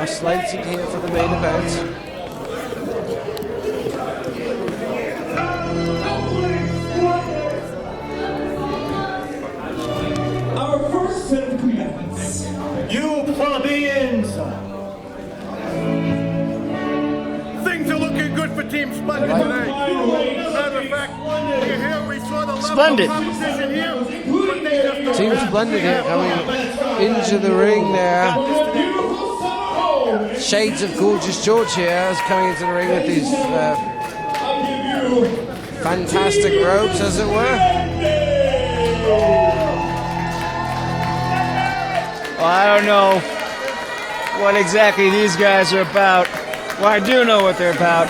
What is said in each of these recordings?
are slated here for the main event. Our first set of combatants. You plebeians! Things are looking good for Team Splendid today. Matter of fact, we're here, we saw the level Splendid. of competition here. But they just Team Splendid here coming into the ring there. Shades of Gorgeous George here is coming into the ring with these fantastic robes, as it were. Well, I don't know what exactly these guys are about. Well, I do know what they're about.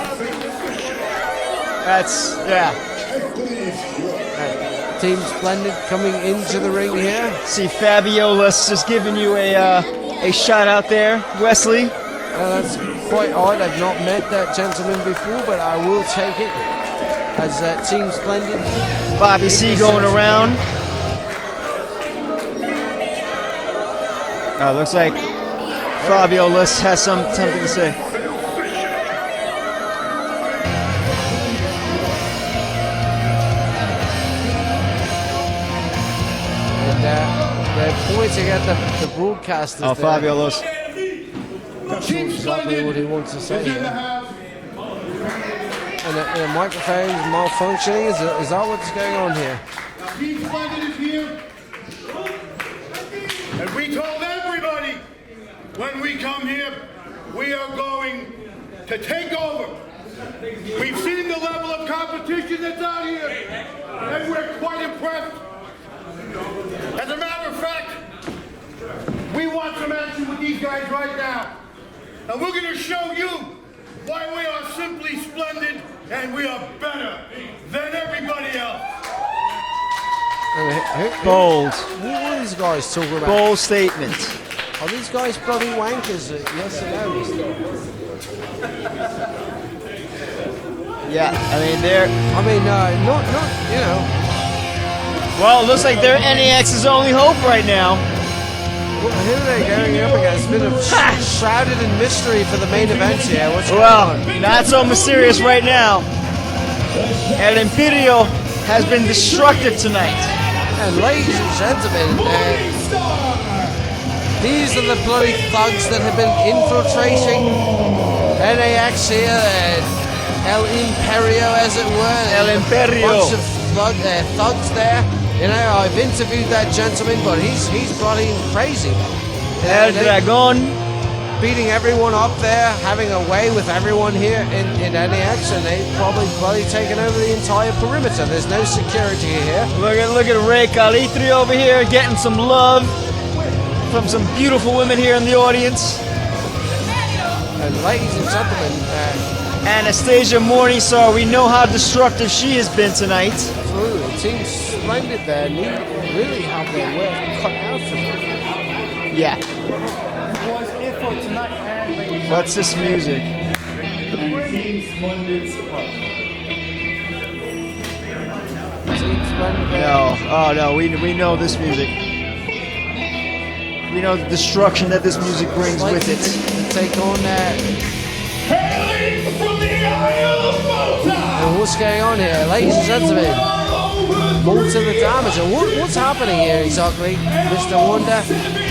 That's, yeah. Team Splendid coming into the ring here. See Fabiolas just giving you a shot out there, Wesley. That's quite odd. I've not met that gentleman before, but I will take it as Team Splendid. Bobby C going around. Looks like Fabiolas has something to say. They're pointing at the broadcasters. Oh, Fabiolas. Not sure exactly what he wants to say here. And the microphone's malfunctioning. Is that what's going on here? Team Splendid is here. And we told everybody when we come here, we are going to take over. We've seen the level of competition that's out here, and we're quite impressed. As a matter of fact, we want some action with these guys right now. And we're going to show you why we are simply splendid and we are better than everybody else. Bold. What are these guys talking about? Bold statement. Are these guys bloody wankers? Yes or no? Yeah, I mean, they're... Not, you know. Well, it looks like they're NAX's only hope right now. Who are they going up against? It's been shrouded in mystery for the main event here. What's going on? Not so mysterious right now. El Imperio has been destructive tonight. And ladies and gentlemen, these are the bloody thugs that have been infiltrating NAX here. El Imperio, as it were. El Imperio. Bunch of thugs there. You know, I've interviewed that gentleman, but he's bloody crazy. El Dragon. Beating everyone up there, having a way with everyone here in NAX, and they've probably bloody taken over the entire perimeter. There's no security here. Look at Ray Calitri over here getting some love from some beautiful women here in the audience. And ladies and gentlemen, Anastasia Morningstar, we know how destructive she has been tonight. Absolutely. Team Splendid there really have their work cut out for them. Yeah. What's this music? No. Oh no, we know this music. We know the destruction that this music brings with it. To take on that. Hailing from the area of Malta. And what's going on here, ladies and gentlemen? Malta the Damager. What's happening here exactly, Mr. Wonder?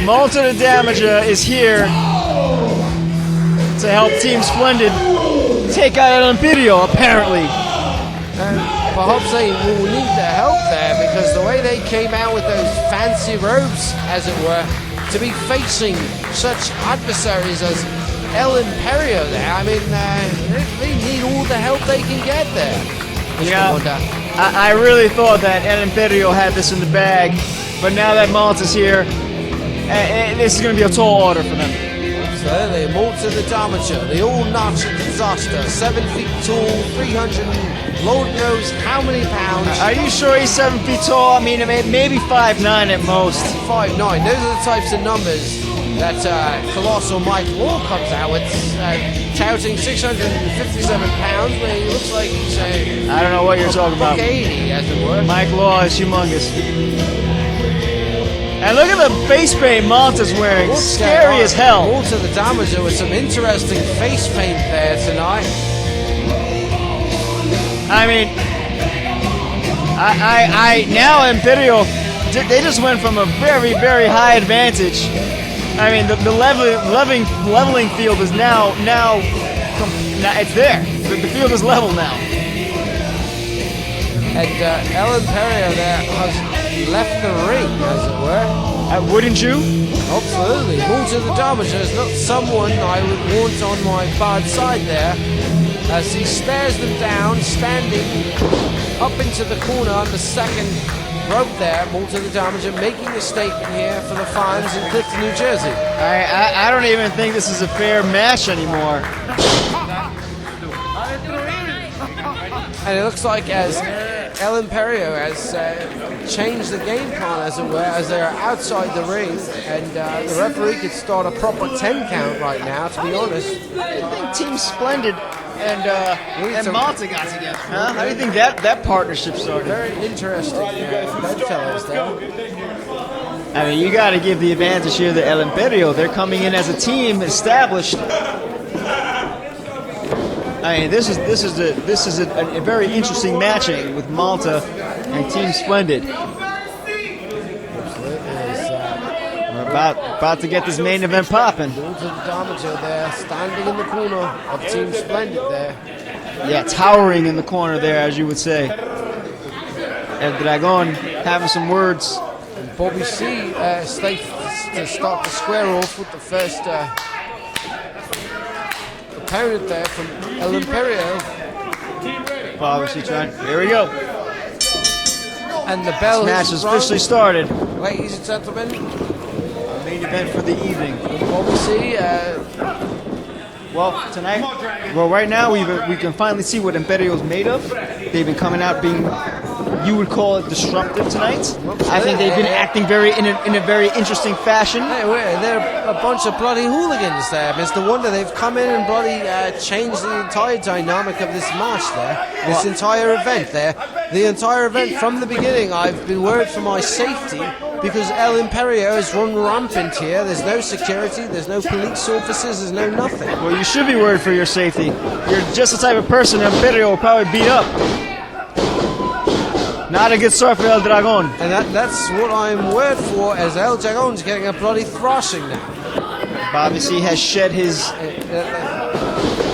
Malta the Damager is here to help Team Splendid take out El Imperio, apparently. Perhaps they will need their help there, because the way they came out with those fancy robes, as it were, to be facing such adversaries as El Imperio there, I mean, they need all the help they can get there. Yeah, I really thought that El Imperio had this in the bag, but now that Malta's here, this is going to be a tall order for them. Absolutely, Malta the Damager, the all-notch disaster, 7 feet tall, 300 Lord knows how many pounds. Are you sure he's 7 feet tall? I mean, maybe 5'9" at most. 5'9". Those are the types of numbers that Colossal Mike Law comes out with, touting 657 pounds, where he looks like he's I don't know what you're talking about. 80, as it were. Mike Law is humongous. And look at the face paint Malta's wearing. Scary as hell. Malta the Damager with some interesting face paint there tonight. I mean, now Imperio, they just went from a very, very high advantage. I mean, the leveling field is now it's there. The field is level now. And El Imperio there has left the ring, as it were. Wouldn't you? Absolutely. Malta the Damager is not someone I would want on my bad side there, as he stares them down, standing up into the corner on the second rope there. Malta the Damager making a statement here for the fans in Clifton, New Jersey. I don't even think this is a fair match anymore. And it looks like as El Imperio has changed the game plan, as it were, as they are outside the ring, and the referee could start a proper 10 count right now, to be honest. I think Team Splendid and Malta got together. Huh? How do you think that partnership started? Very interesting bedfellows there. I mean, you got to give the advantage here to El Imperio. They're coming in as a team established. I mean, this is a very interesting matching with Malta and Team Splendid. We're about to get this main event popping. Malta the Damager there, standing in the corner of Team Splendid there. Yeah, towering in the corner there, as you would say. El Dragon having some words. And Bobby C states to start to square off with the first opponent there from El Imperio. Obviously trying. Here we go. And the bell This match is has rung. officially started. Ladies and gentlemen, Main event for the evening. Bobby C. Well, tonight, right now we can finally see what Imperio's made of. They've been coming out being, you would call it disruptive tonight. I think they've been acting in a very interesting fashion. They're a bunch of bloody hooligans there, Mr. Wonder. They've come in and bloody changed the entire dynamic of this match there. This entire event there. The entire event from the beginning, I've been worried for my safety because El Imperio has run rampant here. There's no security, there's no police officers, there's no nothing. Well, you should be worried for your safety. You're just the type of person Imperio will probably beat up. Not a good start for El Dragon. And that's what I'm worried for, as El Dragon's getting a bloody thrashing now. Bobby C has shed his...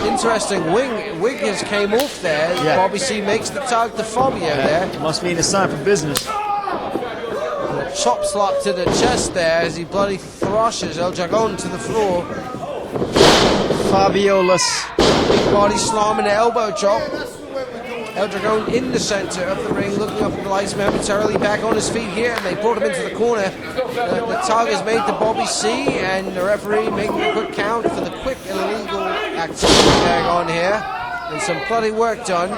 Interesting wig has came off there. Yeah. Bobby C makes the tag to Fabio there. Must mean it's time for business. And a chop slap to the chest there as he bloody thrashes El Dragon to the floor. Fabiolas. Big body slam and an elbow chop. El Dragon in the center of the ring, looking up at the lights, momentarily back on his feet here, and they brought him into the corner. The tag is made to Bobby C, and the referee making a good count for the quick and illegal activity going on here. And some bloody work done.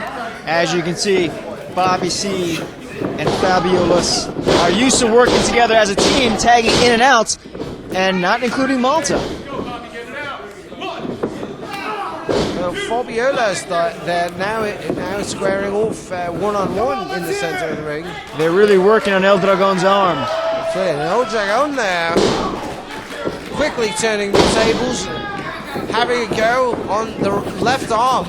As you can see, Bobby C and Fabiolas are used to working together as a team, tagging in and out, and not including Malta. Fabiola's they're now squaring off one-on-one in the center of the ring. They're really working on El Dragon's arm. And El Dragon there, quickly turning the tables, having a go on the left arm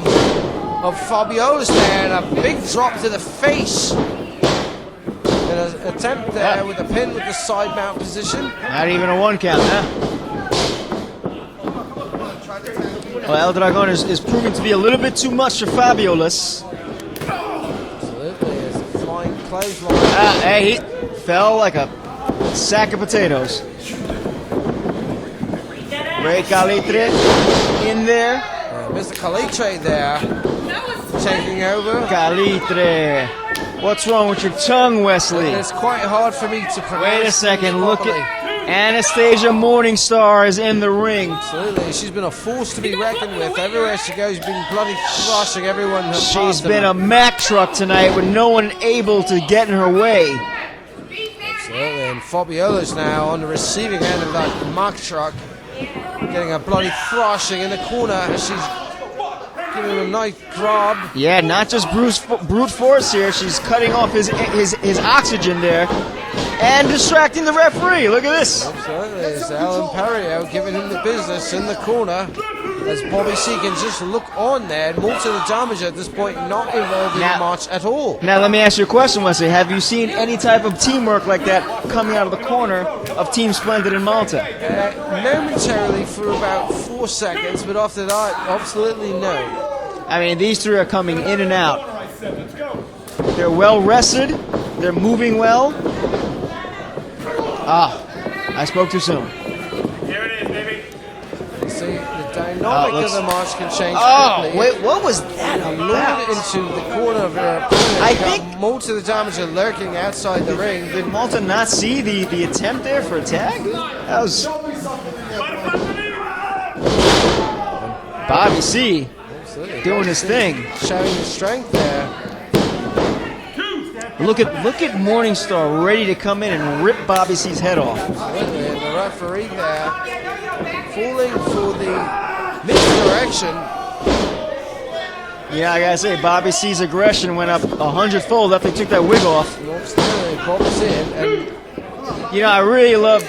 of Fabiola's there, and a big drop to the face. And an attempt there with a pin with the side mount position. Not even a one count, huh? Well, El Dragon is proving to be a little bit too much for Fabiolas. Absolutely, it's a flying clothesline. Hey, he fell like a sack of potatoes. Ray Calitre in there. Mr. Calitre there, taking over. Calitre. What's wrong with your tongue, Wesley? It's quite hard for me to pronounce. Wait a second, these look properly. at Anastasia Morningstar is in the ring. Absolutely, she's been a force to be reckoned with. Everywhere she goes, been bloody thrashing everyone. She's been a Mack truck tonight with no one able to get in her way. Absolutely, and Fabiola's now on the receiving end of that Mack truck, getting a bloody thrashing in the corner as she's giving him a nice grab. Yeah, not just brute force here. She's cutting off his oxygen there. And distracting the referee. Look at this. Absolutely. It's El Imperio giving him the business in the corner. As Bobby C can just look on there. Malta the Damager at this point not involved in the match at all. Now let me ask you a question, Wesley. Have you seen any type of teamwork like that coming out of the corner of Team Splendid in Malta? Momentarily for about 4 seconds, but after that, absolutely no. I mean, these three are coming in and out. They're well rested. They're moving well. Ah, I spoke too soon. Here it is, baby. See, the dynamic of the match can change Oh, quickly. wait, what was that about? Lured into the corner of their opponent. I Got think- Malta the Damager lurking outside the ring. Did Malta not see the attempt there for a tag? That was Bobby C doing his thing. Showing his strength there. Look at Morningstar ready to come in and rip Bobby C's head off. Absolutely, and the referee there falling for the misdirection. Yeah, I gotta say, Bobby C's aggression went up 100-fold after he took that wig off. Absolutely, pops in, and You know, I really love,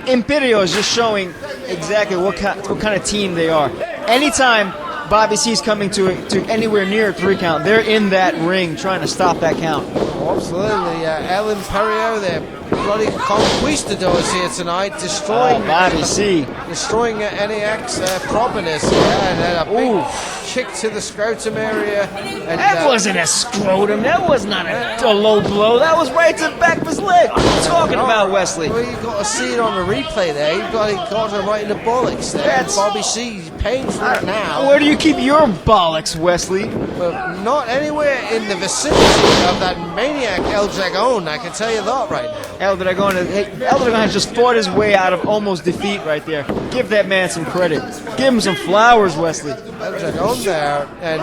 Imperio is just showing exactly what kind of team they are. Anytime Bobby C's coming to anywhere near a 3 count, they're in that ring trying to stop that count. absolutely, El Imperio, they're bloody conquistadors here tonight, destroying Bobby C. destroying NAX properness. Yeah, and then a big kick to the scrotum area. And, That wasn't a scrotum. That was not a low blow. That was right to the back of his leg. What are you talking about, Wesley? Well, you've got to see it on the replay there. He got him right in the bollocks there. That's- Bobby C, he's paying for it now. Where do you keep your bollocks, Wesley? Well, not anywhere in the vicinity of that maniac El Dragon, I can tell you that right now. El Dragon has just fought his way out of almost defeat right there. Give that man some credit. Give him some flowers, Wesley. El Dragon there, and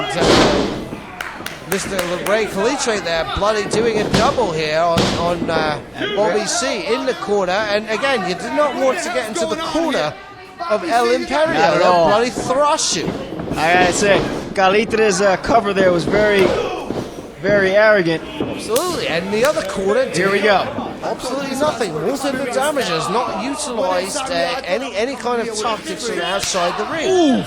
Mr. Ray Calitre there, bloody doing a double here on Bobby C in the corner. And again, you do not want to get into the corner of El Imperio. Not at They'll all. bloody thrash you. I gotta say, Calitre's cover there was very, very arrogant. Absolutely, and the other corner. Here we go. Absolutely nothing. Malta the Damager has not utilised any kind of tactics from outside the ring.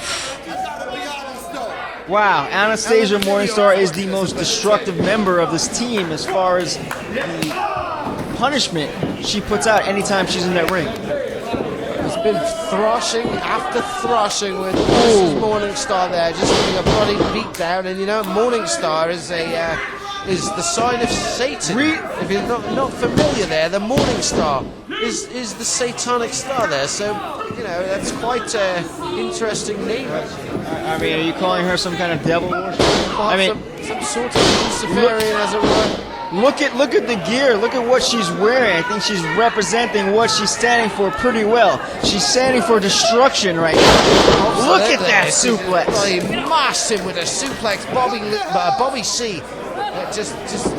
Wow, Anastasia Morningstar is the most destructive member of this team as far as the punishment she puts out anytime she's in that ring. It's been thrashing after thrashing with Mrs. Morningstar there, just giving a bloody beat down. And Morningstar is the sign of Satan. If you're not familiar there, the Morningstar is the satanic star there. So, that's quite an interesting name. I mean, are you calling her some kind of devil worship? I mean, some sort of Luciferian, as it were. look at the gear. Look at what she's wearing. I think she's representing what she's standing for pretty well. She's standing for destruction right now. Look at that suplex. Bloody massive with a suplex. Bobby C. Just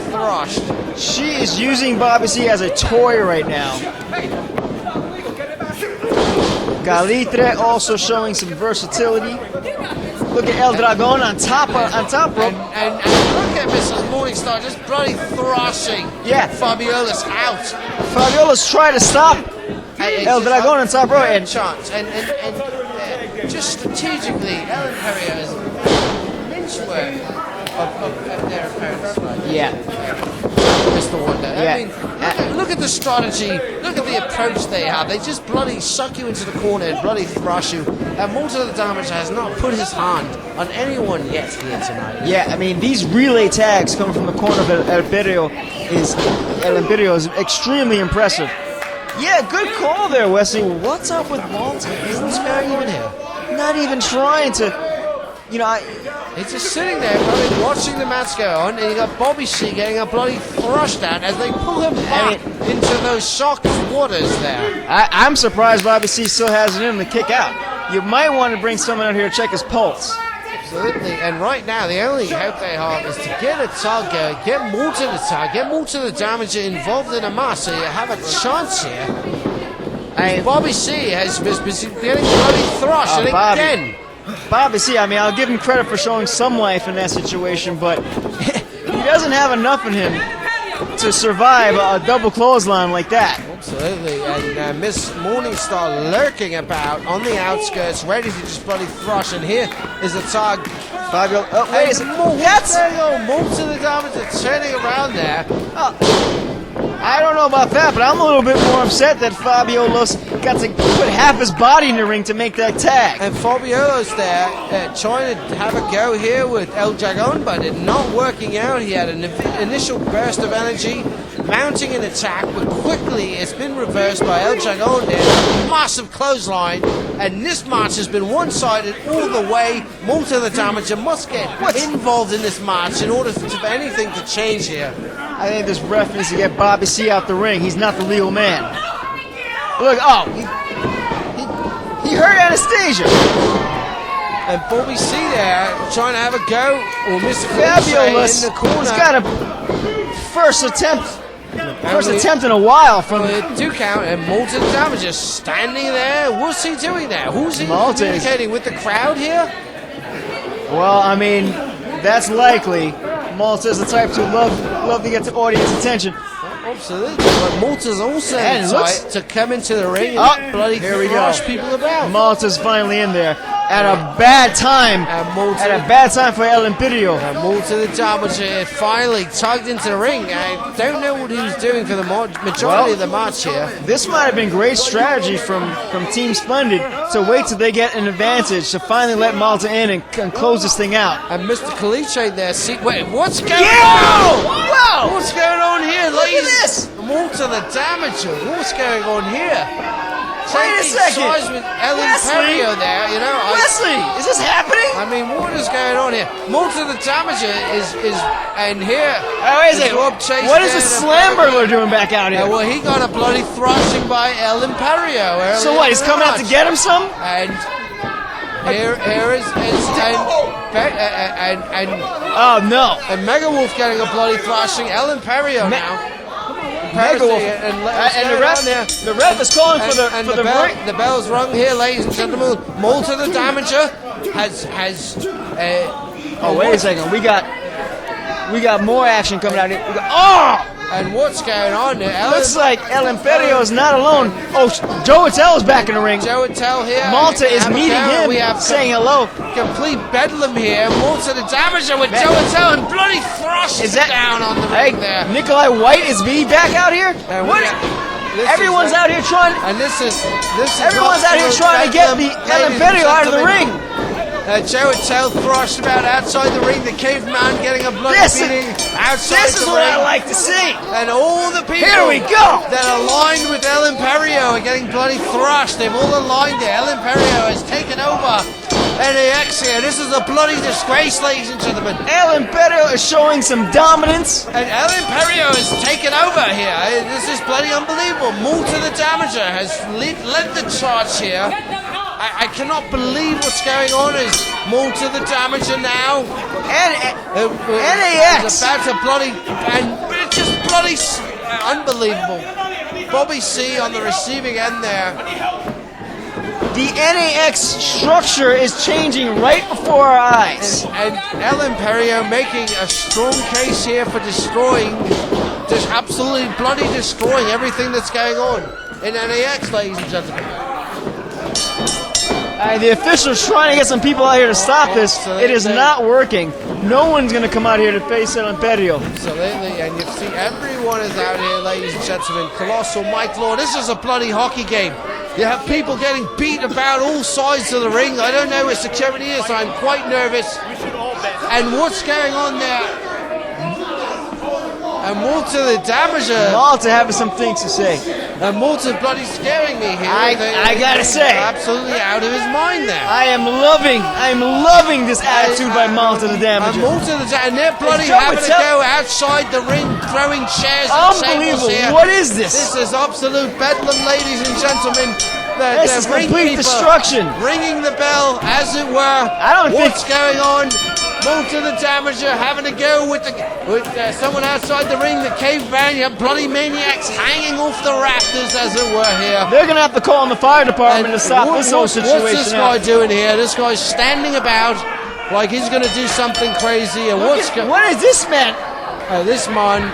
thrashed. She is using Bobby C as a toy right now. Calitre also showing some versatility. Look at El Dragon on top rope. And look at Mrs. Morningstar just bloody thrashing. Yeah. Fabiola's out. Fabiola's trying to stop El Dragon on top rope. And chance. And just strategically, El Imperio is lynchwork of their opponents. yeah. Mr. Wonder. Yeah. I mean, look at the strategy. Look at the approach they have. They just bloody suck you into the corner and bloody thrash you. And Malta the Damager has not put his hand on anyone yet here tonight. Yeah, I mean, these relay tags coming from the corner of El Imperio is extremely impressive. Yeah, good call there, Wesley. What's up with Malta? What's going on here? Not even trying to, He's just sitting there, bloody watching the match go on, and you got Bobby C getting a bloody thrust out as they pull him back into those shocked waters there. I'm surprised Bobby C still has it in him to kick out. You might want to bring someone out here to check his pulse. Absolutely, and right now the only hope they have is to get a tug going, get Malta the tug, get Malta the Damager involved in a match so you have a chance here. And Bobby C has been getting bloody thrust, and again. Bobby C, I mean, I'll give him credit for showing some life in that situation, but he doesn't have enough in him to survive a double clothesline like that. Absolutely, and Miss Morningstar lurking about on the outskirts, ready to just bloody thrush, and here is a tag. Fabio, oh, wait a second. That's more to the damage, it's turning around there. I don't know about that, but I'm a little bit more upset that Fabiolo's got to put half his body in the ring to make that tag. And Fabiolo's there trying to have a go here with El Dragon, but it not working out. He had an initial burst of energy, mounting an attack, but quickly it's been reversed by El Dragon there. Massive clothesline, and this match has been one-sided all the way. Malta the Damager must get involved in this match in order for anything to change here. I think this ref needs to get Bobby C out the ring. He's not the legal man. Look, oh, he hurt Anastasia. And Bobby C there trying to have a go. Or Mr. Fabulous. in the corner. He's got a first attempt in a while from the 2 count, and Malta the Damager standing there. What's he doing there? Who's he Malta communicating with the crowd here? Well, I mean, that's likely. Malta's the type to love to get the audience attention. Absolutely, but Malta's also the type to come into the ring and bloody thrash people about. Malta's finally in there at a bad time. At a bad time for El Imperio. And Malta the Damager finally tugged into the ring. I don't know what he was doing for the majority of the match here. This might have been great strategy from Team Splendid to wait till they get an advantage to finally let Malta in and close this thing out. And Mr. Caliche there, wait, what's going on? Wow! What's going on here, ladies? Look at this! Malta the Damager, what's going on here? Wait a second! With El Imperio there, you know. Wesley, is this happening? I mean, what is going on here? Malta the Damager is and here. Oh, is it? What is the Slam Burglar doing back out here? Well, he got a bloody thrashing by El Imperio. So what? He's coming out to get him some? And here is oh no! And Mega Wolf getting a bloody thrashing. El Imperio now. Mega Wolf. And the ref is calling for the break. The bell's rung here, ladies and gentlemen. Malta the Damager has. Oh, wait a second. We got more action coming out here. And what's going on there? Looks like El Imperio is not alone. Oh, Joe Attell's back in the ring. Joe Attell here. Malta is meeting him, saying hello. Complete bedlam here. Malta the Damager with Joe Attell and bloody thrust down on the ring there. Nikolai White is back out here? What? Everyone's out here trying. And this is everyone's out here trying to get the El Imperio out of the ring. Joe Attell thrashed about outside the ring. The caveman getting a bloody beating outside the ring. This is what I like to see. And all the people that are aligned with El Imperio are getting bloody thrashed. They've all aligned there. El Imperio has taken over NAX here. This is a bloody disgrace, ladies and gentlemen. El Imperio is showing some dominance. And El Imperio has taken over here. This is bloody unbelievable. Malta the Damager has led the charge here. I cannot believe what's going on. Is Malta the Damager now? NAX is about to bloody, and it's just bloody unbelievable. Bobby C on the receiving end there. The NAX structure is changing right before our eyes. And El Imperio making a strong case here for destroying, just absolutely bloody destroying everything that's going on in NAX, ladies and gentlemen. The officials trying to get some people out here to stop this. It is not working. No one's going to come out here to face El Imperio. Absolutely, and you see everyone is out here, ladies and gentlemen. Colossal Mike Law. This is a bloody hockey game. You have people getting beat about all sides of the ring. I don't know where security is. I'm quite nervous. And what's going on there? And Malta the Damager. Malta having some things to say. And Malta bloody scaring me here. I gotta say, absolutely out of his mind there. I am loving this attitude by Malta the Damager. And Malta the Damager, and they're bloody having to go outside the ring, throwing chairs and tables here. What is this? This is absolute bedlam, ladies and gentlemen. This is complete destruction. Ringing the bell, as it were. I don't think what's going on. Malta the Damager having to go with someone outside the ring, the caveman. You have bloody maniacs hanging off the rafters, as it were, here. They're going to have to call in the fire department to stop this whole situation. What's this guy doing here? This guy's standing about like he's going to do something crazy. And what is this man? This man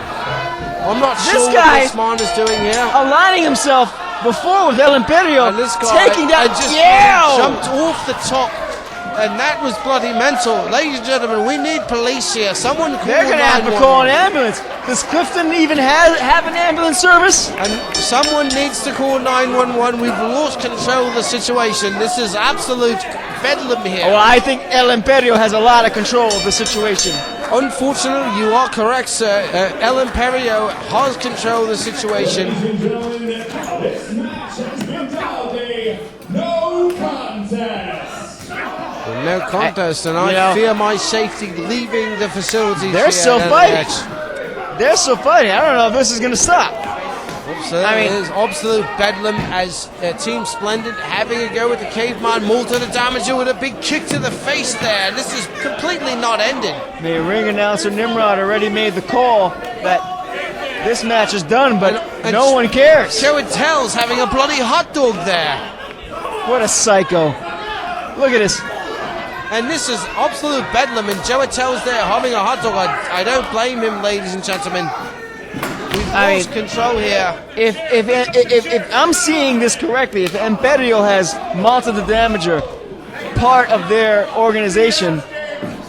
I'm not This sure guy- what this man is doing here. Aligning himself before with El Imperio, And this guy taking down. just Yeah! jumped off the top. And that was bloody mental. Ladies and gentlemen, we need police here. Someone call They're going to have to 911. call an ambulance. Does Clifton even have an ambulance service? And someone needs to call 911. We've lost control of the situation. This is absolute bedlam here. Well, I think El Imperio has a lot of control of the situation. Unfortunately, you are correct, sir. El Imperio has control of the situation. This match has been called a no contest. No contest, and you I know- fear my safety leaving the facilities. They're here still at fighting. NAX. They're still fighting. I don't know if this is going to stop. So I mean- it is absolute bedlam as Team Splendid having a go with the caveman. Malta the damager with a big kick to the face there. This is completely not ending. The ring announcer Nimrod already made the call that this match is done, but And no one cares. Show and Tell's having a bloody hot dog there. What a psycho. Look at this. And this is absolute bedlam, and Joe Attell's there having a hot dog. I don't blame him, ladies and gentlemen. We've lost control here. If I'm seeing this correctly, if Imperio has Malta the Damager part of their organization,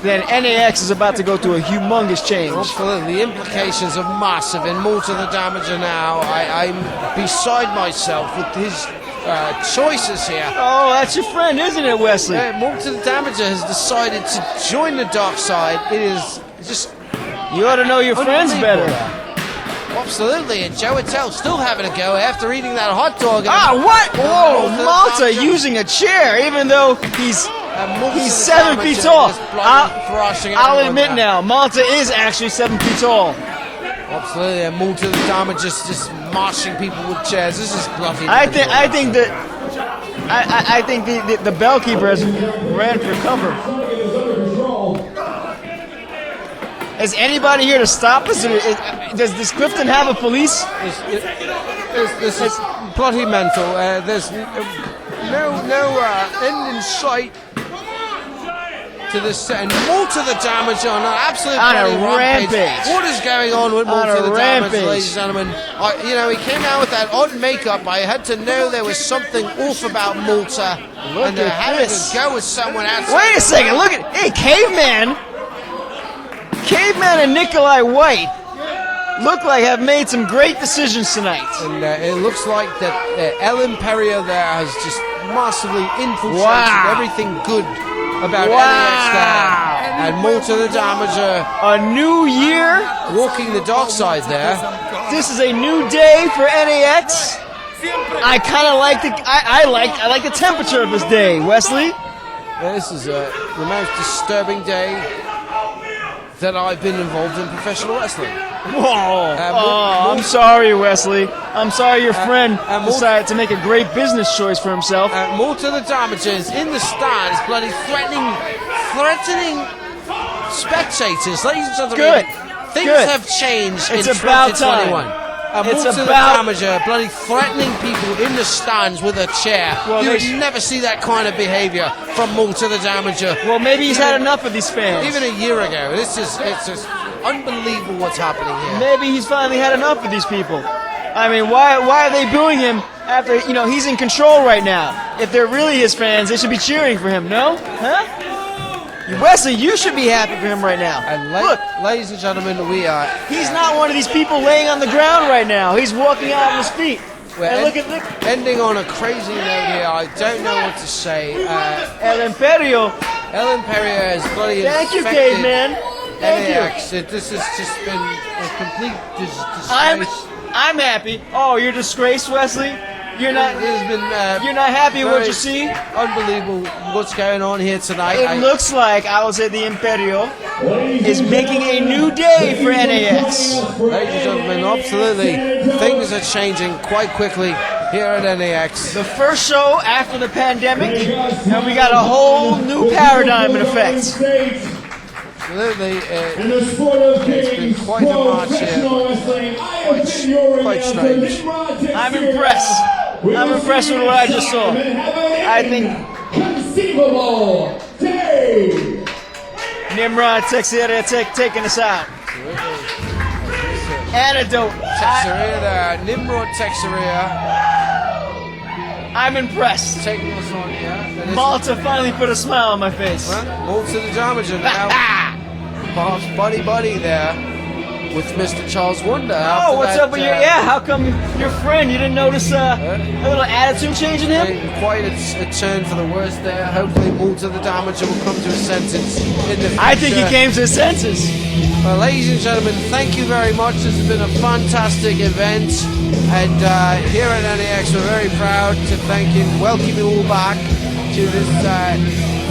then NAX is about to go through a humongous change. Absolutely, the implications are massive, and Malta the Damager now. I'm beside myself with his choices here. Oh, that's your friend, isn't it, Wesley? Malta the Damager has decided to join the dark side. It is just You ought to know your friends better. absolutely, and Joe Attell still having a go after eating that hot dog. What? Whoa, Malta the Malta Damager. using a chair, even though he's Malta the 7 feet Damager tall. is bloody thrashing I'll everyone admit down. now, Malta is actually 7 feet tall. Absolutely, and Malta the Damager just marching people with chairs. This is bloody. I think the bellkeeper has ran for cover. Is anybody here to stop us? Does Clifton have a police? This is bloody mental. There's no end in sight to this, and Malta the Damager on an absolute On a bloody rampage. What is going on with On Malta a the rampage. Damager, ladies and gentlemen? He came out with that odd makeup. I had to know there was something off about Malta, Look and they're at having this. to go with someone outside. Wait a second, look at, hey, Caveman and Nikolai White look like have made some great decisions tonight. And it looks like that El Imperio there has just massively infiltrated Wow. everything good about Wow. NAX there. And Malta the Damager A new year, walking the dark side there. this is a new day for NAX. I kind of like I like the temperature of this day, Wesley. This is the most disturbing day that I've been involved in professional wrestling. Whoa. I'm sorry, Wesley. I'm sorry your friend Malta- decided to make a great business choice for himself. Malta the Damager is in the stands, bloody threatening spectators. Ladies and gentlemen, Good. things Good. have changed It's in about 2021. time. Malta It's the about- Damager bloody threatening people in the stands with a chair. Well, You they would sh- never see that kind of behavior from Malta the Damager. Well, maybe he's had enough of these fans. Even a year ago. It's just unbelievable what's happening here. Maybe he's finally had enough of these people. I mean, why are they booing him after, he's in control right now? If they're really his fans, they should be cheering for him, no? Huh? Wesley, you should be happy for him right now. And Look, ladies and gentlemen, we are he's not one of these people laying on the ground right now. He's walking out on his feet. we're And look. ending on a crazy note here. I don't know what to say. El Imperio. El Imperio is bloody Thank you, infected caveman. Thank you. NAX. This has just been a complete disgrace. I'm happy. Oh, you're disgraced, Wesley? You're not It has been you're not happy with what very you see? Unbelievable what's going on here tonight. It looks like, I will say, the Imperio is making a new day for NAX. Ladies and gentlemen, absolutely, things are changing quite quickly here at NAX. The first show after the pandemic, and we got a whole new paradigm in effect. Absolutely, In the sport of it's been kings, quite a march professional wrestling, I have been your quite announcer, strange. Nimrod. I'm impressed. I'm impressed with what I just saw. I think Conceivable day. Nimrod Teixeira taking us out. Antidote Texeria there. Nimrod Texeria I'm impressed. taking us on here. Malta finally put a smile on my face. Well, move to the Damager now. Bob's buddy there with Mr. Charles Wonder. Oh, what's up with your... Yeah, how come your friend, you didn't notice a little attitude change in him? Quite a turn for the worse there. Hopefully Malta the Damager will come to his senses in the future. I think he came to his senses. Well, ladies and gentlemen, thank you very much. This has been a fantastic event. And here at NAX, we're very proud to welcome you all back to this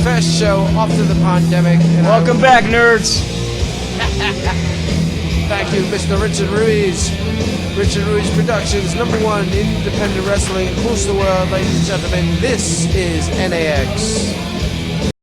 first show after the pandemic. Welcome back, nerds. Thank you, Mr. Richard Ruiz. Richard Ruiz Productions, #1 independent wrestling across the world, ladies and gentlemen. This is NAX.